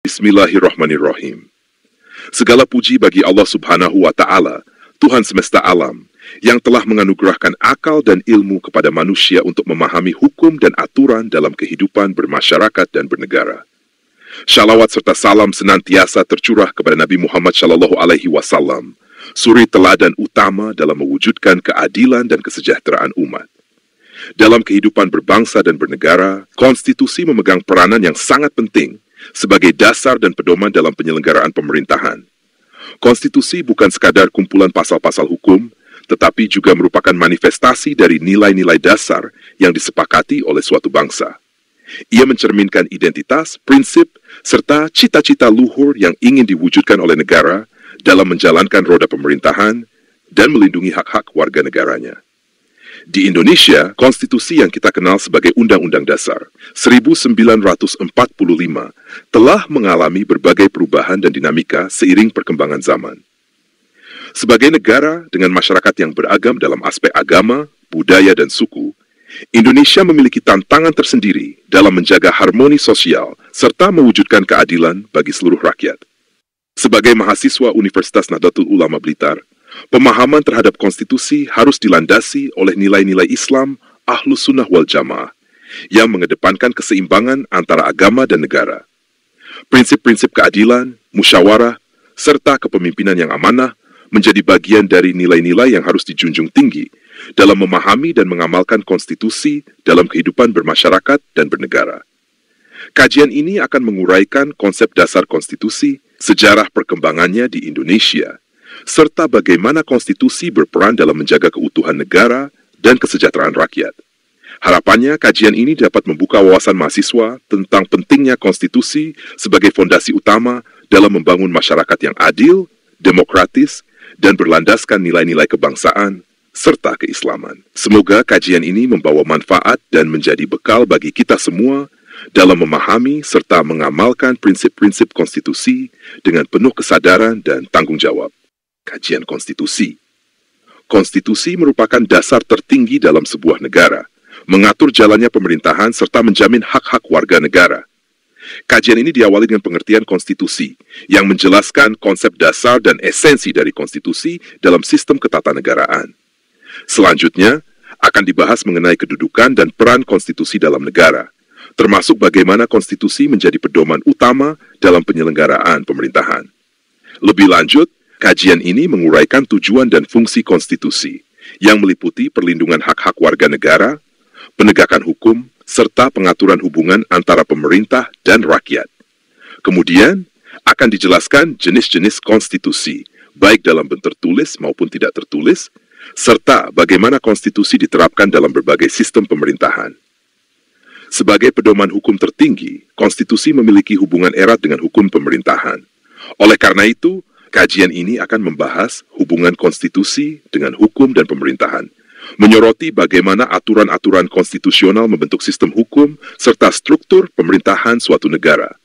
Bismillahirrahmanirrahim. Segala puji bagi Allah Subhanahu wa Ta'ala, Tuhan semesta alam, yang telah menganugerahkan akal dan ilmu kepada manusia untuk memahami hukum dan aturan dalam kehidupan bermasyarakat dan bernegara. Shalawat serta salam senantiasa tercurah kepada Nabi Muhammad SAW, suri teladan utama dalam mewujudkan keadilan dan kesejahteraan umat. Dalam kehidupan berbangsa dan bernegara, konstitusi memegang peranan yang sangat penting sebagai dasar dan pedoman dalam penyelenggaraan pemerintahan. Konstitusi bukan sekadar kumpulan pasal-pasal hukum, tetapi juga merupakan manifestasi dari nilai-nilai dasar yang disepakati oleh suatu bangsa. Ia mencerminkan identitas, prinsip, serta cita-cita luhur yang ingin diwujudkan oleh negara dalam menjalankan roda pemerintahan dan melindungi hak-hak warga negaranya. Di Indonesia, konstitusi yang kita kenal sebagai Undang-Undang Dasar 1945 telah mengalami berbagai perubahan dan dinamika seiring perkembangan zaman. Sebagai negara dengan masyarakat yang beragam dalam aspek agama, budaya, dan suku, Indonesia memiliki tantangan tersendiri dalam menjaga harmoni sosial serta mewujudkan keadilan bagi seluruh rakyat. Sebagai mahasiswa Universitas Nahdlatul Ulama Blitar, pemahaman terhadap konstitusi harus dilandasi oleh nilai-nilai Islam Ahlus Sunnah wal Jamaah yang mengedepankan keseimbangan antara agama dan negara. Prinsip-prinsip keadilan, musyawarah, serta kepemimpinan yang amanah menjadi bagian dari nilai-nilai yang harus dijunjung tinggi dalam memahami dan mengamalkan konstitusi dalam kehidupan bermasyarakat dan bernegara. Kajian ini akan menguraikan konsep dasar konstitusi, sejarah perkembangannya di Indonesia, serta bagaimana konstitusi berperan dalam menjaga keutuhan negara dan kesejahteraan rakyat. Harapannya, kajian ini dapat membuka wawasan mahasiswa tentang pentingnya konstitusi sebagai fondasi utama dalam membangun masyarakat yang adil, demokratis, dan berlandaskan nilai-nilai kebangsaan serta keislaman. Semoga kajian ini membawa manfaat dan menjadi bekal bagi kita semua dalam memahami serta mengamalkan prinsip-prinsip konstitusi dengan penuh kesadaran dan tanggung jawab. Kajian konstitusi. Konstitusi merupakan dasar tertinggi dalam sebuah negara, mengatur jalannya pemerintahan serta menjamin hak-hak warga negara. Kajian ini diawali dengan pengertian konstitusi, yang menjelaskan konsep dasar dan esensi dari konstitusi dalam sistem ketatanegaraan. Selanjutnya, akan dibahas mengenai kedudukan dan peran konstitusi dalam negara, termasuk bagaimana konstitusi menjadi pedoman utama dalam penyelenggaraan pemerintahan. Lebih lanjut, kajian ini menguraikan tujuan dan fungsi konstitusi, yang meliputi perlindungan hak-hak warga negara, penegakan hukum, serta pengaturan hubungan antara pemerintah dan rakyat. Kemudian, akan dijelaskan jenis-jenis konstitusi, baik dalam bentuk tertulis maupun tidak tertulis, serta bagaimana konstitusi diterapkan dalam berbagai sistem pemerintahan. Sebagai pedoman hukum tertinggi, konstitusi memiliki hubungan erat dengan hukum pemerintahan. Oleh karena itu, kajian ini akan membahas hubungan konstitusi dengan hukum dan pemerintahan, menyoroti bagaimana aturan-aturan konstitusional membentuk sistem hukum serta struktur pemerintahan suatu negara.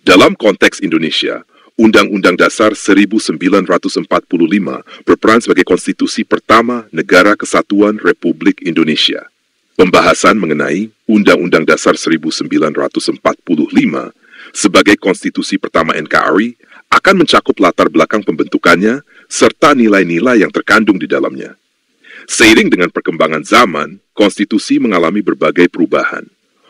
Dalam konteks Indonesia, Undang-Undang Dasar 1945 berperan sebagai konstitusi pertama Negara Kesatuan Republik Indonesia. Pembahasan mengenai Undang-Undang Dasar 1945 sebagai konstitusi pertama NKRI akan mencakup latar belakang pembentukannya serta nilai-nilai yang terkandung di dalamnya. Seiring dengan perkembangan zaman, konstitusi mengalami berbagai perubahan.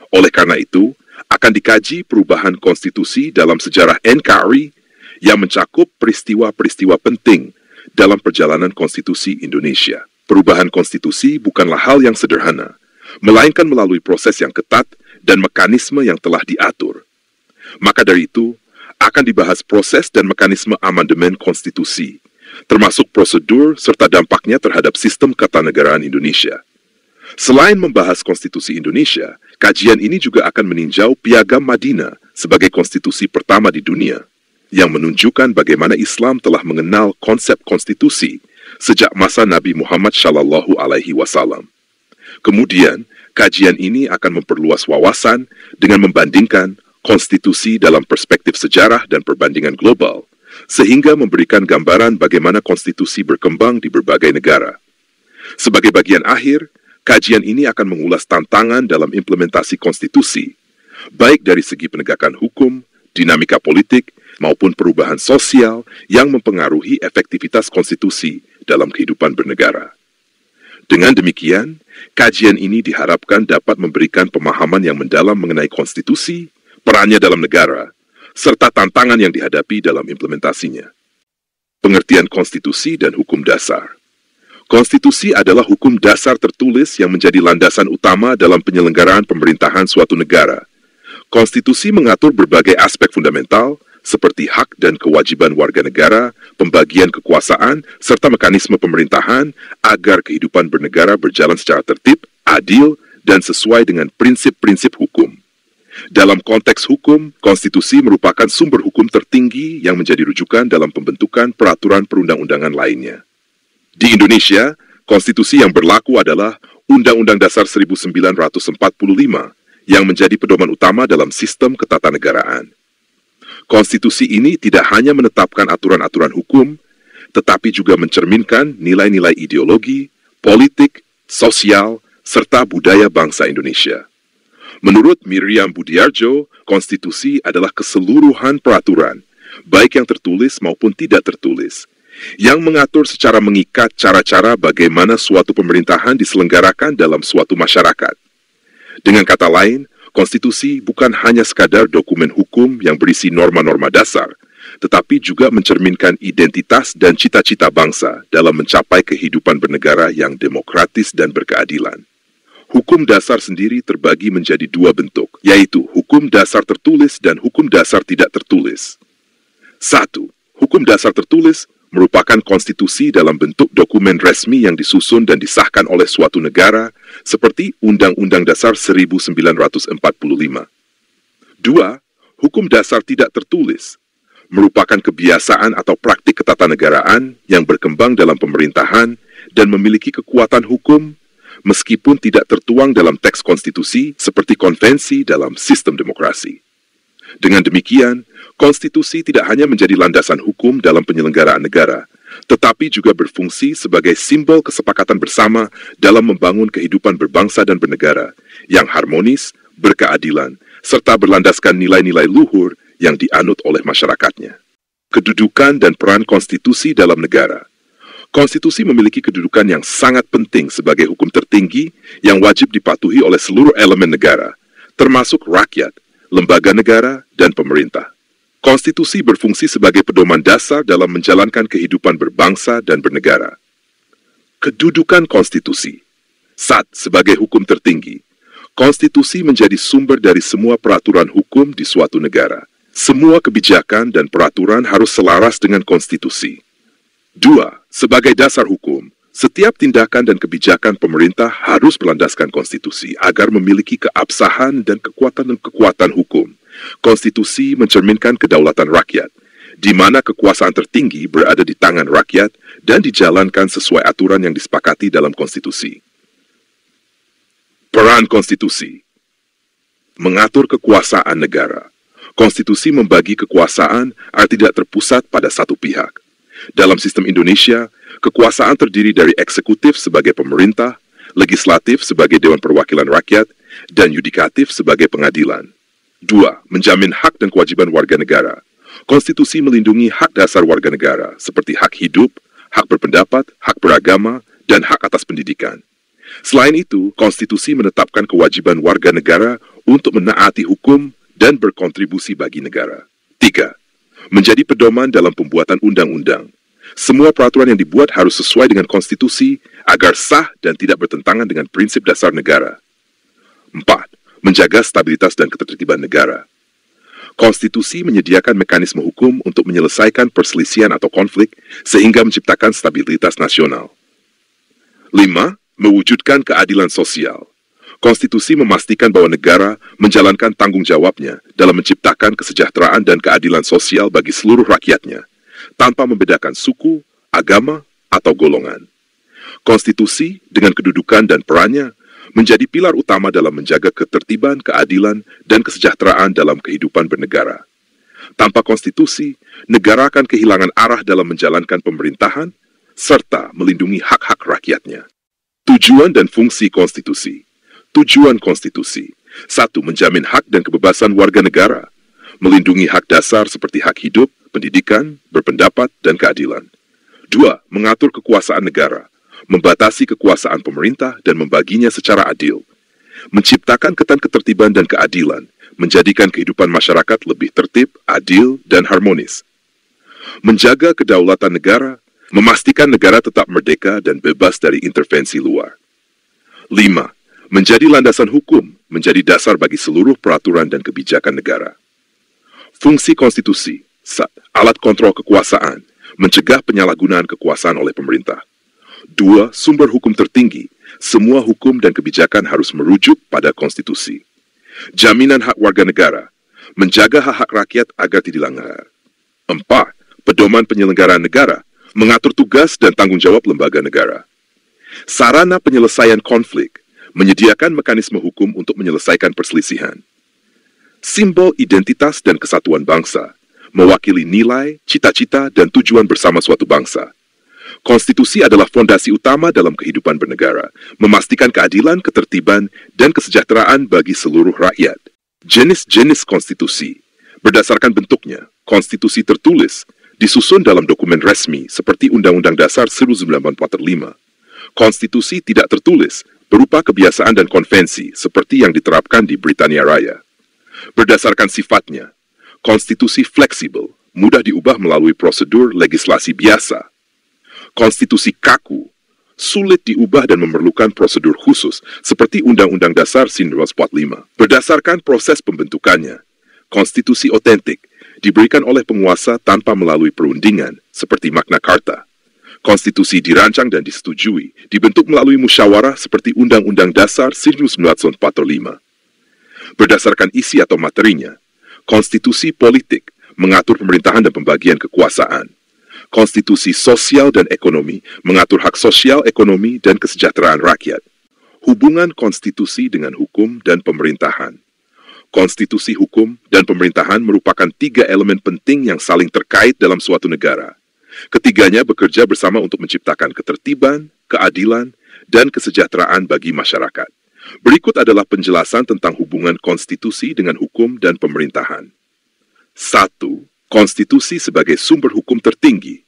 Oleh karena itu, akan dikaji perubahan konstitusi dalam sejarah NKRI yang mencakup peristiwa-peristiwa penting dalam perjalanan konstitusi Indonesia. Perubahan konstitusi bukanlah hal yang sederhana, melainkan melalui proses yang ketat dan mekanisme yang telah diatur. Maka dari itu, akan dibahas proses dan mekanisme amandemen konstitusi, termasuk prosedur serta dampaknya terhadap sistem ketatanegaraan Indonesia. Selain membahas konstitusi Indonesia, kajian ini juga akan meninjau Piagam Madinah sebagai konstitusi pertama di dunia, yang menunjukkan bagaimana Islam telah mengenal konsep konstitusi sejak masa Nabi Muhammad SAW. Kemudian, kajian ini akan memperluas wawasan dengan membandingkan konstitusi dalam perspektif sejarah dan perbandingan global, sehingga memberikan gambaran bagaimana konstitusi berkembang di berbagai negara. Sebagai bagian akhir, kajian ini akan mengulas tantangan dalam implementasi konstitusi, baik dari segi penegakan hukum, dinamika politik, maupun perubahan sosial yang mempengaruhi efektivitas konstitusi dalam kehidupan bernegara. Dengan demikian, kajian ini diharapkan dapat memberikan pemahaman yang mendalam mengenai konstitusi, perannya dalam negara, serta tantangan yang dihadapi dalam implementasinya. Pengertian konstitusi dan hukum dasar. Konstitusi adalah hukum dasar tertulis yang menjadi landasan utama dalam penyelenggaraan pemerintahan suatu negara. Konstitusi mengatur berbagai aspek fundamental, seperti hak dan kewajiban warga negara, pembagian kekuasaan, serta mekanisme pemerintahan agar kehidupan bernegara berjalan secara tertib, adil, dan sesuai dengan prinsip-prinsip hukum. Dalam konteks hukum, konstitusi merupakan sumber hukum tertinggi yang menjadi rujukan dalam pembentukan peraturan perundang-undangan lainnya. Di Indonesia, konstitusi yang berlaku adalah Undang-Undang Dasar 1945 yang menjadi pedoman utama dalam sistem ketatanegaraan. Konstitusi ini tidak hanya menetapkan aturan-aturan hukum, tetapi juga mencerminkan nilai-nilai ideologi, politik, sosial, serta budaya bangsa Indonesia. Menurut Miriam Budiarjo, konstitusi adalah keseluruhan peraturan, baik yang tertulis maupun tidak tertulis, yang mengatur secara mengikat cara-cara bagaimana suatu pemerintahan diselenggarakan dalam suatu masyarakat. Dengan kata lain, konstitusi bukan hanya sekadar dokumen hukum yang berisi norma-norma dasar, tetapi juga mencerminkan identitas dan cita-cita bangsa dalam mencapai kehidupan bernegara yang demokratis dan berkeadilan. Hukum dasar sendiri terbagi menjadi dua bentuk, yaitu hukum dasar tertulis dan hukum dasar tidak tertulis. 1. Hukum dasar tertulis merupakan konstitusi dalam bentuk dokumen resmi yang disusun dan disahkan oleh suatu negara, seperti Undang-Undang Dasar 1945. 2. Hukum dasar tidak tertulis merupakan kebiasaan atau praktik ketatanegaraan yang berkembang dalam pemerintahan dan memiliki kekuatan hukum, meskipun tidak tertuang dalam teks konstitusi seperti konvensi dalam sistem demokrasi. Dengan demikian, konstitusi tidak hanya menjadi landasan hukum dalam penyelenggaraan negara, tetapi juga berfungsi sebagai simbol kesepakatan bersama dalam membangun kehidupan berbangsa dan bernegara yang harmonis, berkeadilan, serta berlandaskan nilai-nilai luhur yang dianut oleh masyarakatnya. Kedudukan dan peran konstitusi dalam negara. Konstitusi memiliki kedudukan yang sangat penting sebagai hukum tertinggi yang wajib dipatuhi oleh seluruh elemen negara, termasuk rakyat, lembaga negara, dan pemerintah. Konstitusi berfungsi sebagai pedoman dasar dalam menjalankan kehidupan berbangsa dan bernegara. Kedudukan konstitusi. 1. Sebagai hukum tertinggi, konstitusi menjadi sumber dari semua peraturan hukum di suatu negara. Semua kebijakan dan peraturan harus selaras dengan konstitusi. 2. Sebagai dasar hukum, setiap tindakan dan kebijakan pemerintah harus berlandaskan konstitusi agar memiliki keabsahan dan kekuatan hukum. Konstitusi mencerminkan kedaulatan rakyat, di mana kekuasaan tertinggi berada di tangan rakyat dan dijalankan sesuai aturan yang disepakati dalam konstitusi. Peran konstitusi mengatur kekuasaan negara. Konstitusi membagi kekuasaan agar tidak terpusat pada satu pihak. Dalam sistem Indonesia, kekuasaan terdiri dari eksekutif sebagai pemerintah, legislatif sebagai Dewan Perwakilan Rakyat, dan yudikatif sebagai pengadilan. 2. Menjamin hak dan kewajiban warga negara. Konstitusi melindungi hak dasar warga negara, seperti hak hidup, hak berpendapat, hak beragama, dan hak atas pendidikan. Selain itu, konstitusi menetapkan kewajiban warga negara untuk menaati hukum dan berkontribusi bagi negara. 3. Menjadi pedoman dalam pembuatan undang-undang. Semua peraturan yang dibuat harus sesuai dengan konstitusi agar sah dan tidak bertentangan dengan prinsip dasar negara. 4. Menjaga stabilitas dan ketertiban negara. Konstitusi menyediakan mekanisme hukum untuk menyelesaikan perselisihan atau konflik sehingga menciptakan stabilitas nasional. 5. Mewujudkan keadilan sosial. Konstitusi memastikan bahwa negara menjalankan tanggung jawabnya dalam menciptakan kesejahteraan dan keadilan sosial bagi seluruh rakyatnya, tanpa membedakan suku, agama, atau golongan. Konstitusi dengan kedudukan dan perannya menjadi pilar utama dalam menjaga ketertiban, keadilan, dan kesejahteraan dalam kehidupan bernegara. Tanpa konstitusi, negara akan kehilangan arah dalam menjalankan pemerintahan, serta melindungi hak-hak rakyatnya. Tujuan dan fungsi konstitusi. Tujuan konstitusi. 1. Menjamin hak dan kebebasan warga negara. melindungi hak dasar seperti hak hidup, pendidikan, berpendapat, dan keadilan. 2. Mengatur kekuasaan negara, membatasi kekuasaan pemerintah dan membaginya secara adil. Menciptakan ketertiban dan keadilan, menjadikan kehidupan masyarakat lebih tertib, adil, dan harmonis. Menjaga kedaulatan negara, memastikan negara tetap merdeka dan bebas dari intervensi luar. 5. Menjadi landasan hukum, menjadi dasar bagi seluruh peraturan dan kebijakan negara. Fungsi konstitusi, alat kontrol kekuasaan, mencegah penyalahgunaan kekuasaan oleh pemerintah. 2. Sumber hukum tertinggi, semua hukum dan kebijakan harus merujuk pada konstitusi. Jaminan hak warga negara, menjaga hak-hak rakyat agar tidak dilanggar. 4. Pedoman penyelenggaraan negara, mengatur tugas dan tanggung jawab lembaga negara. Sarana penyelesaian konflik, menyediakan mekanisme hukum untuk menyelesaikan perselisihan. Simbol identitas dan kesatuan bangsa, mewakili nilai, cita-cita, dan tujuan bersama suatu bangsa. Konstitusi adalah fondasi utama dalam kehidupan bernegara, memastikan keadilan, ketertiban, dan kesejahteraan bagi seluruh rakyat. Jenis-jenis konstitusi, berdasarkan bentuknya, konstitusi tertulis, disusun dalam dokumen resmi seperti Undang-Undang Dasar 1945. Konstitusi tidak tertulis, berupa kebiasaan dan konvensi seperti yang diterapkan di Britania Raya. Berdasarkan sifatnya, konstitusi fleksibel, mudah diubah melalui prosedur legislasi biasa. Konstitusi kaku, sulit diubah dan memerlukan prosedur khusus seperti Undang-Undang Dasar 1945. Berdasarkan proses pembentukannya, konstitusi otentik diberikan oleh penguasa tanpa melalui perundingan seperti Magna Carta. Konstitusi dirancang dan disetujui, dibentuk melalui musyawarah seperti Undang-Undang Dasar 1945. Berdasarkan isi atau materinya, konstitusi politik mengatur pemerintahan dan pembagian kekuasaan. Konstitusi sosial dan ekonomi mengatur hak sosial, ekonomi, dan kesejahteraan rakyat. Hubungan konstitusi dengan hukum dan pemerintahan. Konstitusi, hukum, dan pemerintahan merupakan 3 elemen penting yang saling terkait dalam suatu negara. Ketiganya bekerja bersama untuk menciptakan ketertiban, keadilan, dan kesejahteraan bagi masyarakat. Berikut adalah penjelasan tentang hubungan konstitusi dengan hukum dan pemerintahan. 1. Konstitusi sebagai sumber hukum tertinggi.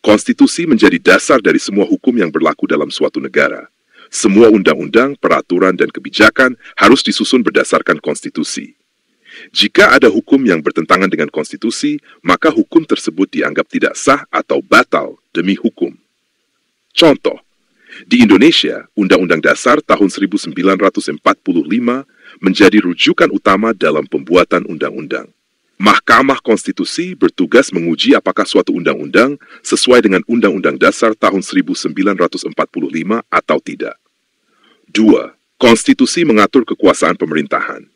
Konstitusi menjadi dasar dari semua hukum yang berlaku dalam suatu negara. Semua undang-undang, peraturan, dan kebijakan harus disusun berdasarkan konstitusi. Jika ada hukum yang bertentangan dengan konstitusi, maka hukum tersebut dianggap tidak sah atau batal demi hukum. Contoh, di Indonesia, Undang-Undang Dasar tahun 1945 menjadi rujukan utama dalam pembuatan undang-undang. Mahkamah Konstitusi bertugas menguji apakah suatu undang-undang sesuai dengan Undang-Undang Dasar tahun 1945 atau tidak. 2. Konstitusi mengatur kekuasaan pemerintahan.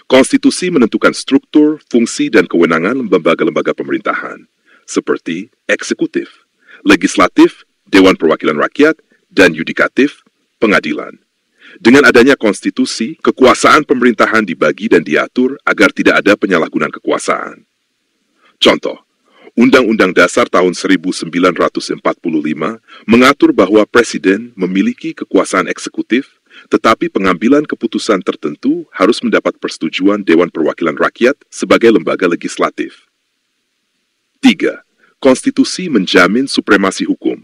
Konstitusi menentukan struktur, fungsi, dan kewenangan lembaga-lembaga pemerintahan, seperti eksekutif, legislatif, Dewan Perwakilan Rakyat, dan yudikatif, pengadilan. Dengan adanya konstitusi, kekuasaan pemerintahan dibagi dan diatur agar tidak ada penyalahgunaan kekuasaan. Contoh, Undang-Undang Dasar tahun 1945 mengatur bahwa Presiden memiliki kekuasaan eksekutif, tetapi pengambilan keputusan tertentu harus mendapat persetujuan Dewan Perwakilan Rakyat sebagai lembaga legislatif. 3. Konstitusi menjamin supremasi hukum.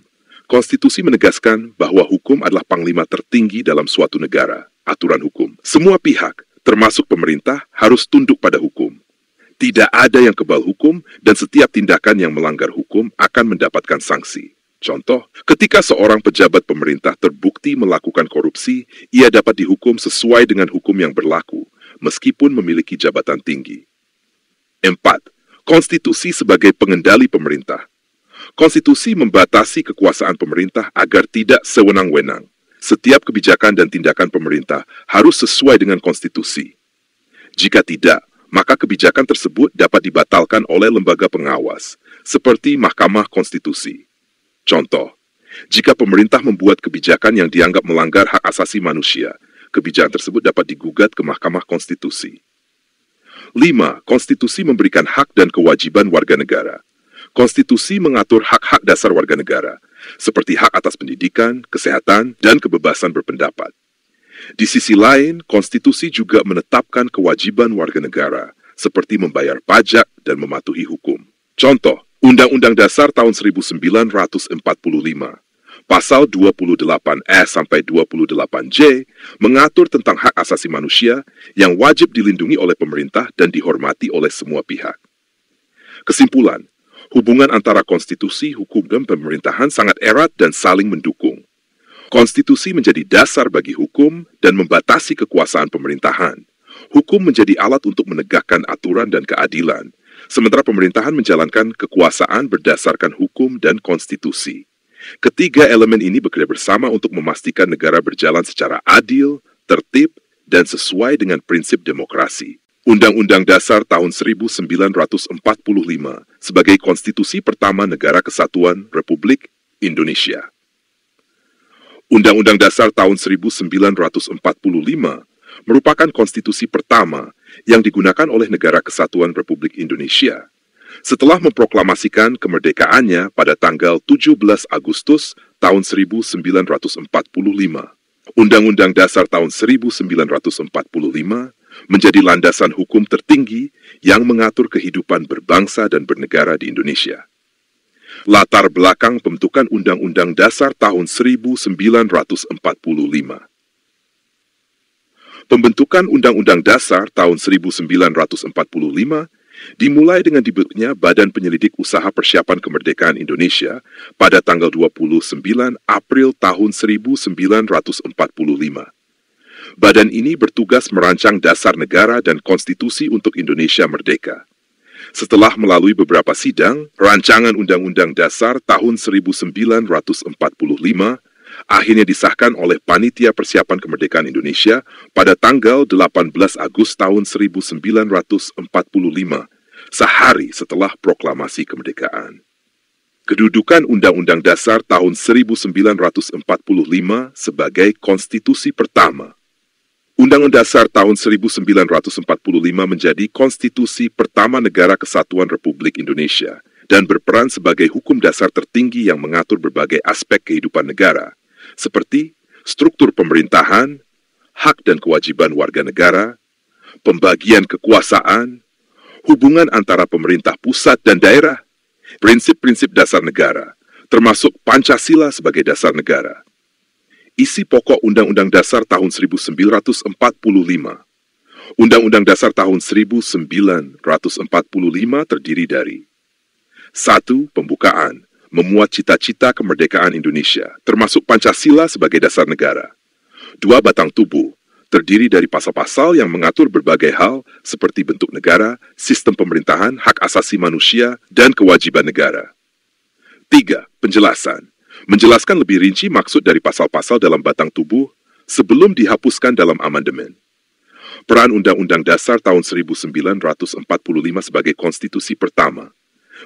Konstitusi menegaskan bahwa hukum adalah panglima tertinggi dalam suatu negara, aturan hukum. Semua pihak, termasuk pemerintah, harus tunduk pada hukum. Tidak ada yang kebal hukum dan setiap tindakan yang melanggar hukum akan mendapatkan sanksi. Contoh, ketika seorang pejabat pemerintah terbukti melakukan korupsi, ia dapat dihukum sesuai dengan hukum yang berlaku, meskipun memiliki jabatan tinggi. 4. Konstitusi sebagai pengendali pemerintah. Konstitusi membatasi kekuasaan pemerintah agar tidak sewenang-wenang. Setiap kebijakan dan tindakan pemerintah harus sesuai dengan konstitusi. Jika tidak, maka kebijakan tersebut dapat dibatalkan oleh lembaga pengawas, seperti Mahkamah Konstitusi. Contoh, jika pemerintah membuat kebijakan yang dianggap melanggar hak asasi manusia, kebijakan tersebut dapat digugat ke Mahkamah Konstitusi. 5. Konstitusi memberikan hak dan kewajiban warga negara. Konstitusi mengatur hak-hak dasar warga negara, seperti hak atas pendidikan, kesehatan, dan kebebasan berpendapat. Di sisi lain, konstitusi juga menetapkan kewajiban warga negara, seperti membayar pajak dan mematuhi hukum. Contoh, Undang-Undang Dasar tahun 1945, Pasal 28S sampai 28J mengatur tentang hak asasi manusia yang wajib dilindungi oleh pemerintah dan dihormati oleh semua pihak. Kesimpulan, hubungan antara konstitusi, hukum, dan pemerintahan sangat erat dan saling mendukung. Konstitusi menjadi dasar bagi hukum dan membatasi kekuasaan pemerintahan. Hukum menjadi alat untuk menegakkan aturan dan keadilan, sementara pemerintahan menjalankan kekuasaan berdasarkan hukum dan konstitusi. Ketiga elemen ini bekerja bersama untuk memastikan negara berjalan secara adil, tertib, dan sesuai dengan prinsip demokrasi. Undang-Undang Dasar tahun 1945 sebagai konstitusi pertama Negara Kesatuan Republik Indonesia. Undang-Undang Dasar tahun 1945 merupakan konstitusi pertama yang digunakan oleh Negara Kesatuan Republik Indonesia setelah memproklamasikan kemerdekaannya pada tanggal 17 Agustus tahun 1945. Undang-Undang Dasar tahun 1945 menjadi landasan hukum tertinggi yang mengatur kehidupan berbangsa dan bernegara di Indonesia. Latar belakang pembentukan Undang-Undang Dasar tahun 1945. Pembentukan Undang-Undang Dasar tahun 1945 dimulai dengan dibentuknya Badan Penyelidik Usaha Persiapan Kemerdekaan Indonesia pada tanggal 29 April tahun 1945. Badan ini bertugas merancang dasar negara dan konstitusi untuk Indonesia merdeka. Setelah melalui beberapa sidang, rancangan Undang-Undang Dasar tahun 1945 akhirnya disahkan oleh Panitia Persiapan Kemerdekaan Indonesia pada tanggal 18 Agustus tahun 1945, sehari setelah proklamasi kemerdekaan. Kedudukan Undang-Undang Dasar tahun 1945 sebagai konstitusi pertama. Undang-Undang Dasar tahun 1945 menjadi konstitusi pertama Negara Kesatuan Republik Indonesia dan berperan sebagai hukum dasar tertinggi yang mengatur berbagai aspek kehidupan negara, seperti struktur pemerintahan, hak dan kewajiban warga negara, pembagian kekuasaan, hubungan antara pemerintah pusat dan daerah, prinsip-prinsip dasar negara, termasuk Pancasila sebagai dasar negara. Isi pokok Undang-Undang Dasar tahun 1945. Undang-Undang Dasar tahun 1945 terdiri dari 1. Pembukaan, memuat cita-cita kemerdekaan Indonesia, termasuk Pancasila sebagai dasar negara. 2. Batang tubuh, terdiri dari pasal-pasal yang mengatur berbagai hal seperti bentuk negara, sistem pemerintahan, hak asasi manusia, dan kewajiban negara. 3. Penjelasan, menjelaskan lebih rinci maksud dari pasal-pasal dalam batang tubuh sebelum dihapuskan dalam amandemen. Peran Undang-Undang Dasar tahun 1945 sebagai konstitusi pertama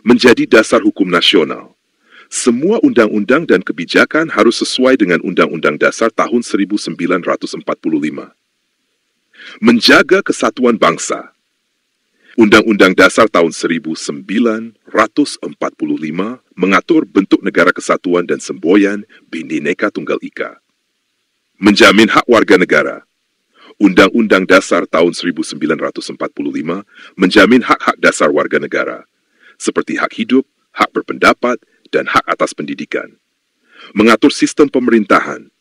menjadi dasar hukum nasional. Semua undang-undang dan kebijakan harus sesuai dengan Undang-Undang Dasar tahun 1945. Menjaga kesatuan bangsa. Undang-Undang Dasar tahun 1945 mengatur bentuk negara kesatuan dan semboyan Bhinneka Tunggal Ika. Menjamin hak warga negara. Undang-Undang Dasar tahun 1945 menjamin hak-hak dasar warga negara, seperti hak hidup, hak berpendapat, dan hak atas pendidikan. Mengatur sistem pemerintahan.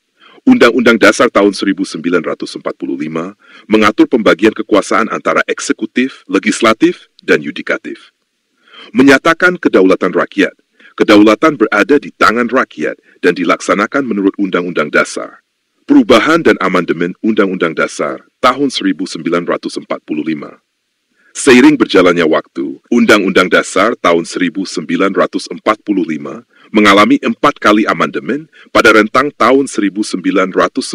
Undang-Undang Dasar tahun 1945 mengatur pembagian kekuasaan antara eksekutif, legislatif, dan yudikatif. Menyatakan kedaulatan rakyat. Kedaulatan berada di tangan rakyat dan dilaksanakan menurut Undang-Undang Dasar. Perubahan dan amandemen Undang-Undang Dasar tahun 1945. Seiring berjalannya waktu, Undang-Undang Dasar tahun 1945 mengalami 4 kali amandemen pada rentang tahun 1999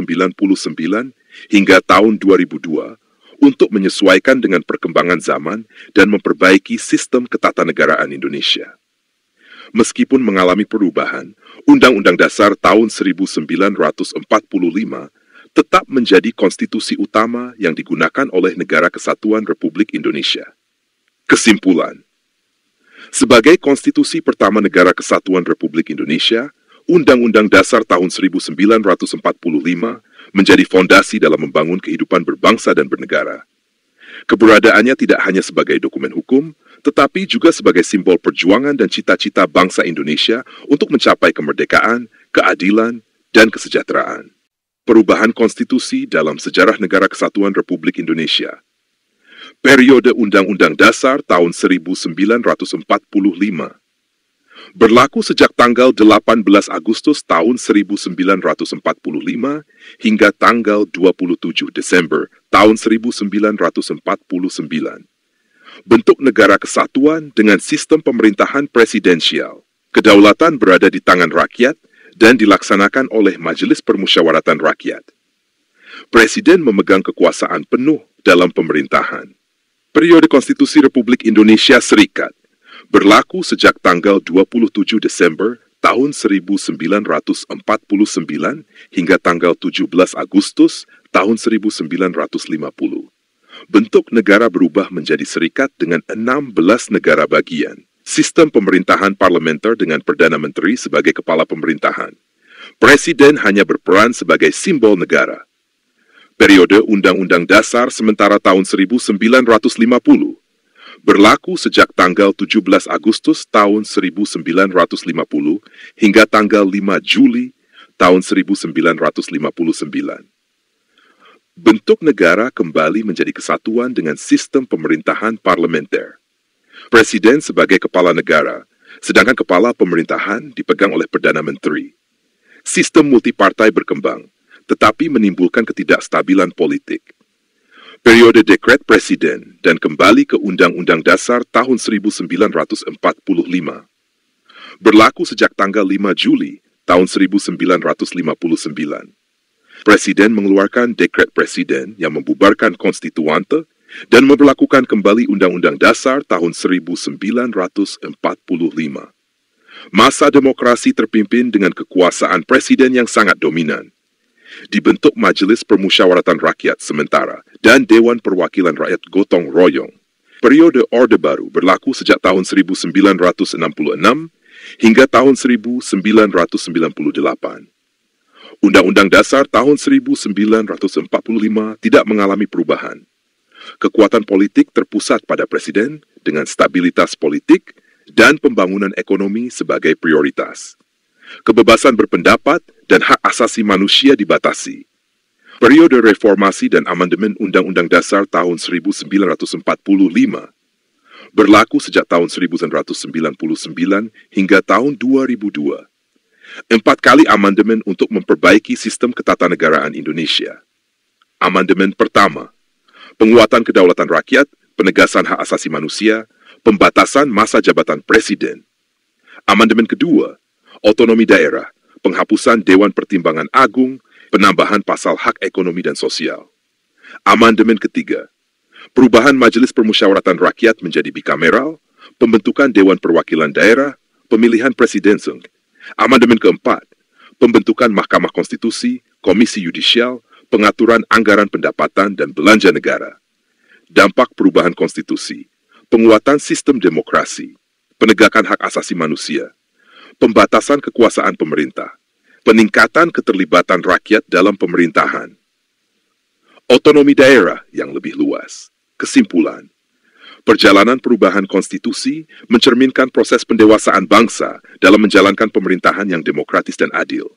hingga tahun 2002 untuk menyesuaikan dengan perkembangan zaman dan memperbaiki sistem ketatanegaraan Indonesia. Meskipun mengalami perubahan, Undang-Undang Dasar tahun 1945 tetap menjadi konstitusi utama yang digunakan oleh Negara Kesatuan Republik Indonesia. Kesimpulan, sebagai konstitusi pertama Negara Kesatuan Republik Indonesia, Undang-Undang Dasar tahun 1945 menjadi fondasi dalam membangun kehidupan berbangsa dan bernegara. Keberadaannya tidak hanya sebagai dokumen hukum, tetapi juga sebagai simbol perjuangan dan cita-cita bangsa Indonesia untuk mencapai kemerdekaan, keadilan, dan kesejahteraan. Perubahan konstitusi dalam sejarah Negara Kesatuan Republik Indonesia. Periode Undang-Undang Dasar tahun 1945. Berlaku sejak tanggal 18 Agustus tahun 1945 hingga tanggal 27 Desember tahun 1949. Bentuk negara kesatuan dengan sistem pemerintahan presidensial. Kedaulatan berada di tangan rakyat dan dilaksanakan oleh Majelis Permusyawaratan Rakyat. Presiden memegang kekuasaan penuh dalam pemerintahan. Periode Konstitusi Republik Indonesia Serikat berlaku sejak tanggal 27 Desember tahun 1949 hingga tanggal 17 Agustus tahun 1950. Bentuk negara berubah menjadi serikat dengan 16 negara bagian. Sistem pemerintahan parlementer dengan Perdana Menteri sebagai kepala pemerintahan. Presiden hanya berperan sebagai simbol negara. Periode Undang-Undang Dasar sementara tahun 1950 berlaku sejak tanggal 17 Agustus tahun 1950 hingga tanggal 5 Juli tahun 1959. Bentuk negara kembali menjadi kesatuan dengan sistem pemerintahan parlementer. Presiden sebagai kepala negara, sedangkan kepala pemerintahan dipegang oleh Perdana Menteri. Sistem multipartai berkembang, tetapi menimbulkan ketidakstabilan politik. Periode dekret presiden dan kembali ke Undang-Undang Dasar tahun 1945. Berlaku sejak tanggal 5 Juli tahun 1959. Presiden mengeluarkan dekret presiden yang membubarkan konstituante dan memberlakukan kembali Undang-Undang Dasar tahun 1945. Masa demokrasi terpimpin dengan kekuasaan presiden yang sangat dominan. Dibentuk Majelis Permusyawaratan Rakyat sementara dan Dewan Perwakilan Rakyat gotong royong. Periode Orde Baru berlaku sejak tahun 1966 hingga tahun 1998. Undang-Undang Dasar tahun 1945 tidak mengalami perubahan. Kekuatan politik terpusat pada presiden dengan stabilitas politik dan pembangunan ekonomi sebagai prioritas. Kebebasan berpendapat dan hak asasi manusia dibatasi. Periode reformasi dan amandemen Undang-Undang Dasar tahun 1945 berlaku sejak tahun 1999 hingga tahun 2002. 4 kali amandemen untuk memperbaiki sistem ketatanegaraan Indonesia. Amandemen pertama, penguatan kedaulatan rakyat, penegasan hak asasi manusia, pembatasan masa jabatan presiden. Amandemen kedua, otonomi daerah, penghapusan Dewan Pertimbangan Agung, penambahan pasal hak ekonomi dan sosial. Amandemen ketiga, perubahan Majelis Permusyawaratan Rakyat menjadi bikameral, pembentukan Dewan Perwakilan Daerah, pemilihan presiden. Amandemen keempat, pembentukan Mahkamah Konstitusi, Komisi Yudisial, pengaturan anggaran pendapatan dan belanja negara. Dampak perubahan konstitusi, penguatan sistem demokrasi, penegakan hak asasi manusia, pembatasan kekuasaan pemerintah, peningkatan keterlibatan rakyat dalam pemerintahan, otonomi daerah yang lebih luas. Kesimpulan, perjalanan perubahan konstitusi mencerminkan proses pendewasaan bangsa dalam menjalankan pemerintahan yang demokratis dan adil.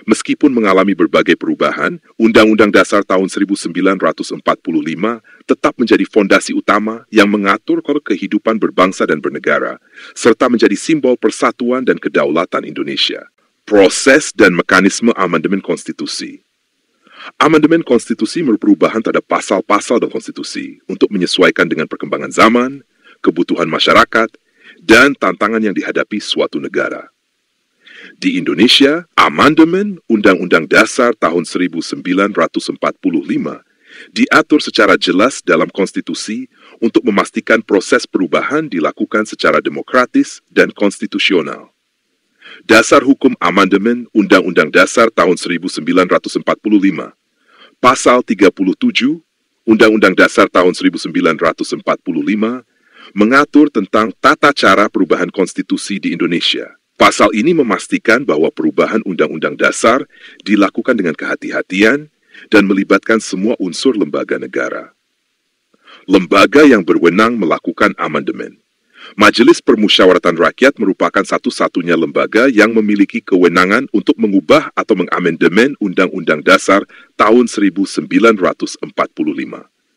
Meskipun mengalami berbagai perubahan, Undang-Undang Dasar tahun 1945 tetap menjadi fondasi utama yang mengatur kehidupan berbangsa dan bernegara, serta menjadi simbol persatuan dan kedaulatan Indonesia. Proses dan mekanisme amandemen konstitusi. Amandemen konstitusi merupakan perubahan terhadap pasal-pasal dalam konstitusi untuk menyesuaikan dengan perkembangan zaman, kebutuhan masyarakat, dan tantangan yang dihadapi suatu negara. Di Indonesia, amandemen Undang-Undang Dasar tahun 1945 diatur secara jelas dalam konstitusi untuk memastikan proses perubahan dilakukan secara demokratis dan konstitusional. Dasar Hukum Amandemen Undang-Undang Dasar tahun 1945, Pasal 37, Undang-Undang Dasar tahun 1945, mengatur tentang tata cara perubahan konstitusi di Indonesia. Pasal ini memastikan bahwa perubahan Undang-Undang Dasar dilakukan dengan kehati-hatian dan melibatkan semua unsur lembaga negara. lembaga yang berwenang melakukan amandemen. Majelis Permusyawaratan Rakyat merupakan satu-satunya lembaga yang memiliki kewenangan untuk mengubah atau mengamandemen Undang-Undang Dasar tahun 1945.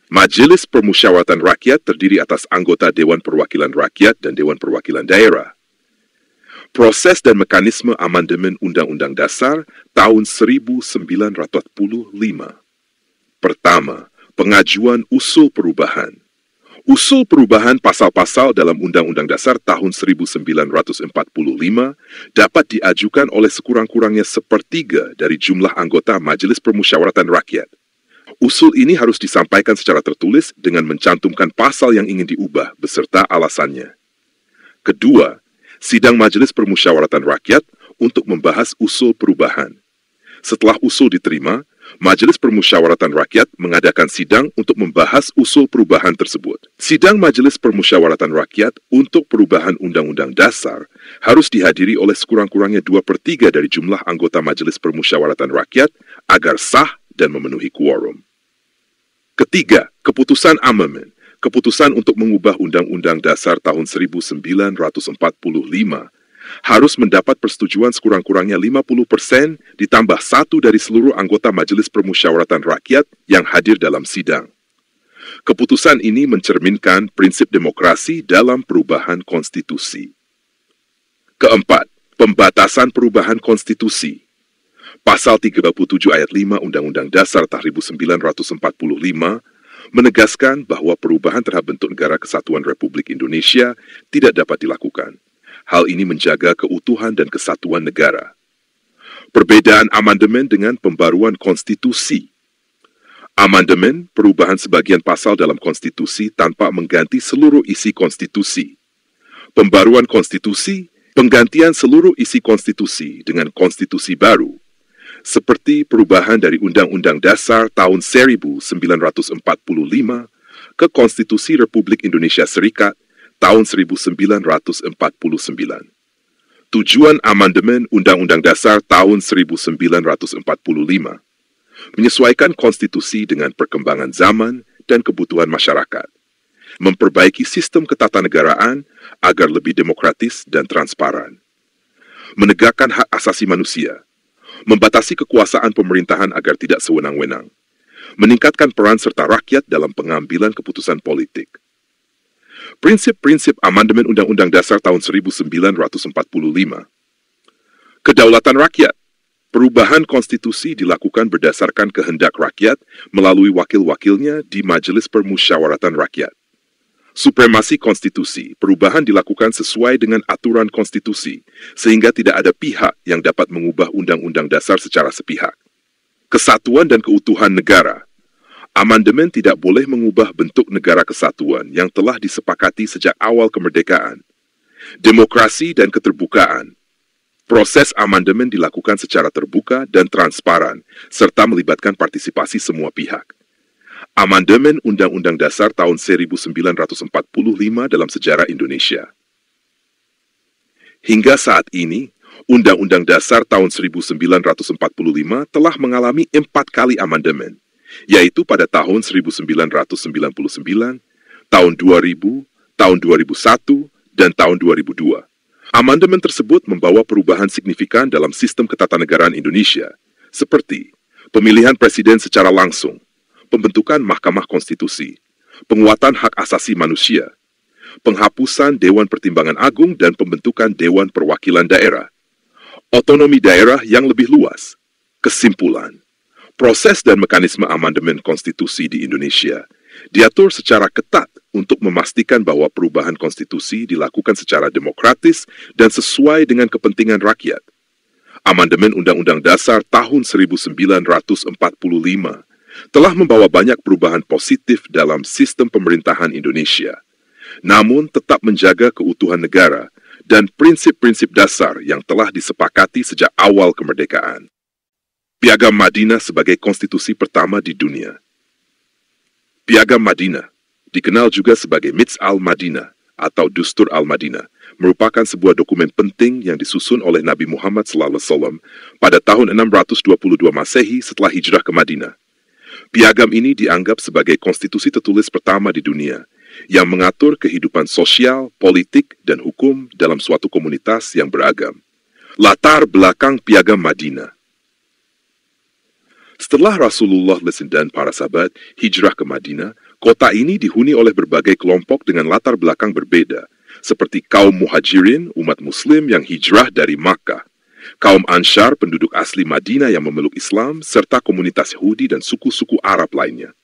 Majelis Permusyawaratan Rakyat terdiri atas anggota Dewan Perwakilan Rakyat dan Dewan Perwakilan Daerah. Proses dan mekanisme amandemen Undang-Undang Dasar tahun 1945. Pertama, pengajuan usul perubahan. Usul perubahan pasal-pasal dalam Undang-Undang Dasar tahun 1945 dapat diajukan oleh sekurang-kurangnya sepertiga dari jumlah anggota Majelis Permusyawaratan Rakyat. Usul ini harus disampaikan secara tertulis dengan mencantumkan pasal yang ingin diubah beserta alasannya. Kedua, sidang Majelis Permusyawaratan Rakyat untuk membahas usul perubahan. Setelah usul diterima, Majelis Permusyawaratan Rakyat mengadakan sidang untuk membahas usul perubahan tersebut. Sidang Majelis Permusyawaratan Rakyat untuk perubahan Undang-Undang Dasar harus dihadiri oleh sekurang-kurangnya 2/3 dari jumlah anggota Majelis Permusyawaratan Rakyat agar sah dan memenuhi quorum. Ketiga, keputusan amandemen. Keputusan untuk mengubah Undang-Undang Dasar tahun 1945 harus mendapat persetujuan sekurang-kurangnya 50% ditambah 1 dari seluruh anggota Majelis Permusyawaratan Rakyat yang hadir dalam sidang. Keputusan ini mencerminkan prinsip demokrasi dalam perubahan konstitusi. Keempat, pembatasan perubahan konstitusi. Pasal 37 ayat 5 Undang-Undang Dasar tahun 1945 menegaskan bahwa perubahan terhadap bentuk negara kesatuan Republik Indonesia tidak dapat dilakukan. Hal ini menjaga keutuhan dan kesatuan negara. Perbedaan amandemen dengan pembaruan konstitusi. Amandemen, perubahan sebagian pasal dalam konstitusi tanpa mengganti seluruh isi konstitusi. Pembaruan konstitusi, penggantian seluruh isi konstitusi dengan konstitusi baru, seperti perubahan dari Undang-Undang Dasar tahun 1945 ke Konstitusi Republik Indonesia Serikat tahun 1949. Tujuan amandemen Undang-Undang Dasar tahun 1945 menyesuaikan konstitusi dengan perkembangan zaman dan kebutuhan masyarakat, memperbaiki sistem ketatanegaraan agar lebih demokratis dan transparan, menegakkan hak asasi manusia, membatasi kekuasaan pemerintahan agar tidak sewenang-wenang, meningkatkan peran serta rakyat dalam pengambilan keputusan politik. Prinsip-prinsip amandemen Undang-Undang Dasar tahun 1945. Kedaulatan rakyat. Perubahan konstitusi dilakukan berdasarkan kehendak rakyat melalui wakil-wakilnya di Majelis Permusyawaratan Rakyat. Supremasi konstitusi. Perubahan dilakukan sesuai dengan aturan konstitusi, sehingga tidak ada pihak yang dapat mengubah Undang-Undang Dasar secara sepihak. Kesatuan dan keutuhan negara. Amandemen tidak boleh mengubah bentuk negara kesatuan yang telah disepakati sejak awal kemerdekaan. Demokrasi dan keterbukaan. Proses amandemen dilakukan secara terbuka dan transparan, serta melibatkan partisipasi semua pihak. Amandemen Undang-Undang Dasar tahun 1945 dalam sejarah Indonesia. Hingga saat ini, Undang-Undang Dasar tahun 1945 telah mengalami 4 kali amandemen, yaitu pada tahun 1999, tahun 2000, tahun 2001, dan tahun 2002. Amandemen tersebut membawa perubahan signifikan dalam sistem ketatanegaraan Indonesia, seperti pemilihan presiden secara langsung, pembentukan Mahkamah Konstitusi, penguatan hak asasi manusia, penghapusan Dewan Pertimbangan Agung dan pembentukan Dewan Perwakilan Daerah, otonomi daerah yang lebih luas. Kesimpulan, proses dan mekanisme amandemen konstitusi di Indonesia diatur secara ketat untuk memastikan bahwa perubahan konstitusi dilakukan secara demokratis dan sesuai dengan kepentingan rakyat. Amandemen Undang-Undang Dasar tahun 1945 telah membawa banyak perubahan positif dalam sistem pemerintahan Indonesia, namun tetap menjaga keutuhan negara dan prinsip-prinsip dasar yang telah disepakati sejak awal kemerdekaan. Piagam Madinah sebagai konstitusi pertama di dunia. Piagam Madinah, dikenal juga sebagai Mits al-Madinah atau Dustur al-Madinah, merupakan sebuah dokumen penting yang disusun oleh Nabi Muhammad SAW pada tahun 622 Masehi setelah hijrah ke Madinah. Piagam ini dianggap sebagai konstitusi tertulis pertama di dunia yang mengatur kehidupan sosial, politik, dan hukum dalam suatu komunitas yang beragam. Latar belakang Piagam Madinah. Setelah Rasulullah dan para sahabat hijrah ke Madinah, kota ini dihuni oleh berbagai kelompok dengan latar belakang berbeda, seperti kaum Muhajirin, umat Muslim yang hijrah dari Makkah, kaum Ansyar, penduduk asli Madinah yang memeluk Islam, serta komunitas Yahudi dan suku-suku Arab lainnya.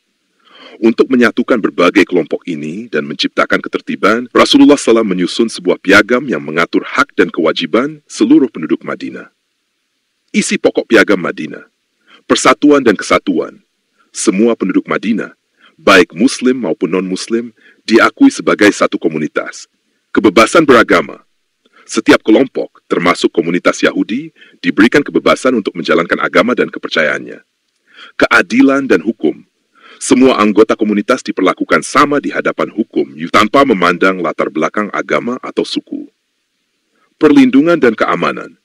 Untuk menyatukan berbagai kelompok ini dan menciptakan ketertiban, Rasulullah SAW menyusun sebuah piagam yang mengatur hak dan kewajiban seluruh penduduk Madinah. Isi pokok Piagam Madinah: persatuan dan kesatuan. Semua penduduk Madinah, baik Muslim maupun non-Muslim, diakui sebagai satu komunitas. Kebebasan beragama. Setiap kelompok, termasuk komunitas Yahudi, diberikan kebebasan untuk menjalankan agama dan kepercayaannya. Keadilan dan hukum. Semua anggota komunitas diperlakukan sama di hadapan hukum tanpa memandang latar belakang agama atau suku. Perlindungan dan keamanan.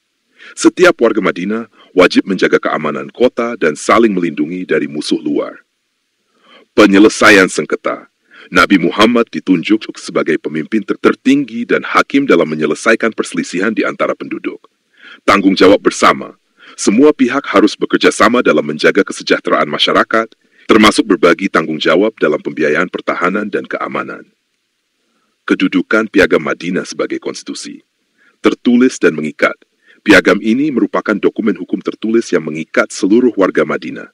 Setiap warga Madinah wajib menjaga keamanan kota dan saling melindungi dari musuh luar. Penyelesaian sengketa. Nabi Muhammad ditunjuk sebagai pemimpin tertinggi dan hakim dalam menyelesaikan perselisihan di antara penduduk. Tanggung jawab bersama. Semua pihak harus bekerja sama dalam menjaga kesejahteraan masyarakat, termasuk berbagi tanggung jawab dalam pembiayaan pertahanan dan keamanan. Kedudukan Piagam Madinah sebagai konstitusi. Tertulis dan mengikat. Piagam ini merupakan dokumen hukum tertulis yang mengikat seluruh warga Madinah.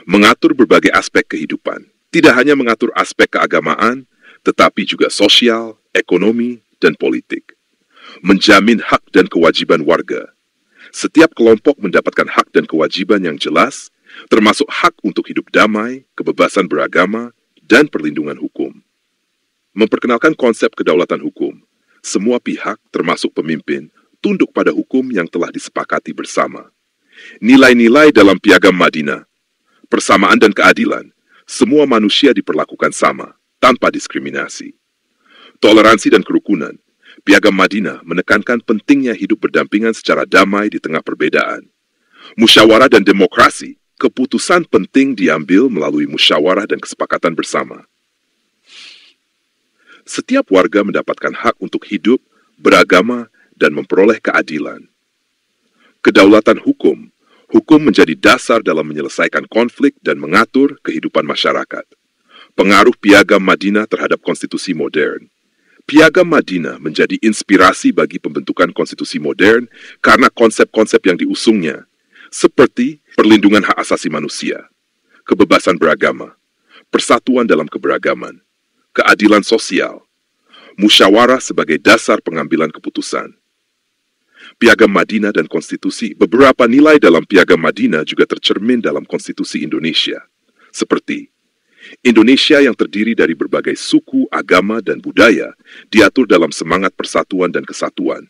Mengatur berbagai aspek kehidupan. Tidak hanya mengatur aspek keagamaan, tetapi juga sosial, ekonomi, dan politik. Menjamin hak dan kewajiban warga. Setiap kelompok mendapatkan hak dan kewajiban yang jelas, termasuk hak untuk hidup damai, kebebasan beragama, dan perlindungan hukum. Memperkenalkan konsep kedaulatan hukum. Semua pihak, termasuk pemimpin, tunduk pada hukum yang telah disepakati bersama. Nilai-nilai dalam Piagam Madinah. Persamaan dan keadilan. Semua manusia diperlakukan sama, tanpa diskriminasi. Toleransi dan kerukunan. Piagam Madinah menekankan pentingnya hidup berdampingan secara damai di tengah perbedaan. Musyawarah dan demokrasi. Keputusan penting diambil melalui musyawarah dan kesepakatan bersama. Setiap warga mendapatkan hak untuk hidup, beragama, dan memperoleh keadilan. Kedaulatan hukum. Hukum menjadi dasar dalam menyelesaikan konflik dan mengatur kehidupan masyarakat. Pengaruh Piagam Madinah terhadap konstitusi modern. Piagam Madinah menjadi inspirasi bagi pembentukan konstitusi modern karena konsep-konsep yang diusungnya, seperti perlindungan hak asasi manusia, kebebasan beragama, persatuan dalam keberagaman, keadilan sosial, musyawarah sebagai dasar pengambilan keputusan. Piagam Madinah dan konstitusi. Beberapa nilai dalam Piagam Madinah juga tercermin dalam konstitusi Indonesia, seperti Indonesia yang terdiri dari berbagai suku, agama, dan budaya diatur dalam semangat persatuan dan kesatuan.